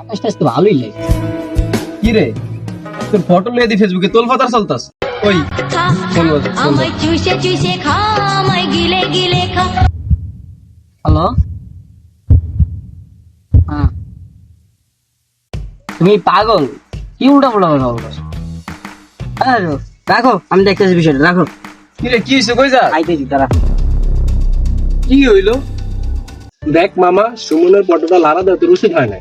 আকাশটা আজকে ভালোই লাগে। কি রে তোর ফটো লিয়ে দি ফেসবুকে তোল ফাতার চলতাস ওই ফোন বাজে আমায় চুষে চুষে খা আমায় গিলে গিলে খা। হ্যালো, হ্যাঁ তুমি পাগল, কি উল্টা পুল্টা কথা বলছো? রাখো, আমি দেখতেছি বিষয়টা, রাখো। কি রে কি হইছে কই যা আইতেছি, তারা কি হইলো দেখ মামা সুমনের ফটোটা লারা দাও তোর উচিত হয় না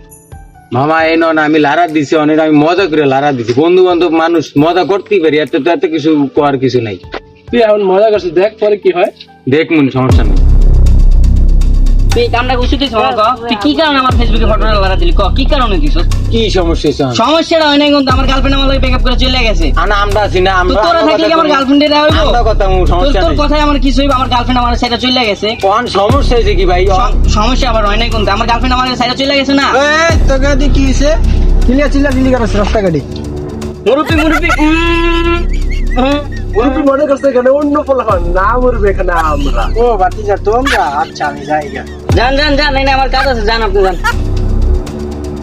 মামা এই নন আমি লারা দিছি অনেক আমি মজা করে লারা দিছি বন্ধু বান্ধব মানুষ মজা করতেই পারি এত তো এত কিছু করার কিছু নাই তুই এখন মজা করছিস দেখ পরে কি হয় দেখ মন সমস্যা নেই তুই এই কামটা করছিস, তুই শোনো, তুই কি কারণে আমার ফেসবুকে ফটোটা লাগা দিলি? কি কারণে দিছ? কি সমস্যা হইছে সমস্যাটা হয় না, কিন্তু আমার গার্লফ্রেন্ড আমার লাগে ব্রেকআপ করে চলে গেছে। আমরা আছি না তো আমরা তোরা থাকলে কি আমার গার্লফ্রেন্ডের হইব? আমরা কথা সমস্যা তোর নেই কথাই আমার কিছু হইব, আমার গার্লফ্রেন্ড আমার সাইডে চলে গেছে। কোন সমস্যা হইছে কি ভাই সমস্যা আবার হয় না, কিন্তু আমার গার্লফ্রেন্ড আমার সাইডে চলে গেছে না। এই তোকে দি কি হইছে চিল্লা চিল্লি করছ রাস্তা গাড়ি মুরুব্বি মুরুব্বি মনে করছে এখানে অন্য পোলাপান না মরবে এখানে আমরা ও বাতি যা তোমরা আচ্ছা আমি যাই গা জান জান জান, নাই আমার কাজ আছে, জান আপনি জান।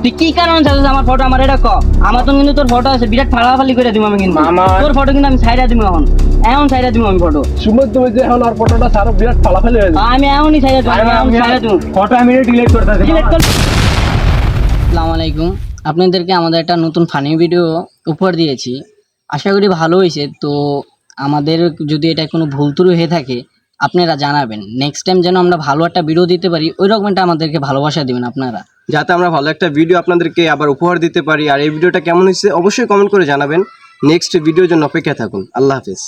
তুই কি কারণে চাচ্ছিস আমার ফটো? আমার এটা ক, আমার তো কিন্তু তোর ফটো আছে, বিরাট ফালাফালি করে দিব আমি, কিন্তু তোর ফটো কিন্তু আমি সাইডা দিব, এখন সাইডা দিব আমি ফটো। সুমন তুমি যে এখন আর ফটোটা সারো বিরাট ফালাফালি হয়ে যাবে আমি এখনই সাইডা দিব, আমি সাইডা দিব। ফটো আমি ডিলিট করতেছি আসসালামু আলাইকুম, আপনাদেরকে আমাদের একটা নতুন ফানি ভিডিও উপহার দিয়েছি, আশা করি ভালো হয়েছে। তো আমাদের যদি এটা কোনো ভুল ত্রুটি হয়ে থাকে আপনারা জানাবেন, নেক্সট টাইম যেন আমরা ভালো একটা ভিডিও দিতে পারি, ওই রকমটা আমাদেরকে ভালোবাসা দিবেন আপনারা, যাতে আমরা ভালো একটা ভিডিও আপনাদেরকে আবার উপহার দিতে পারি। আর এই ভিডিওটা কেমন হয়েছে অবশ্যই কমেন্ট করে জানাবেন। নেক্সট ভিডিওর জন্য অপেক্ষায় থাকুন। আল্লাহ হাফেজ।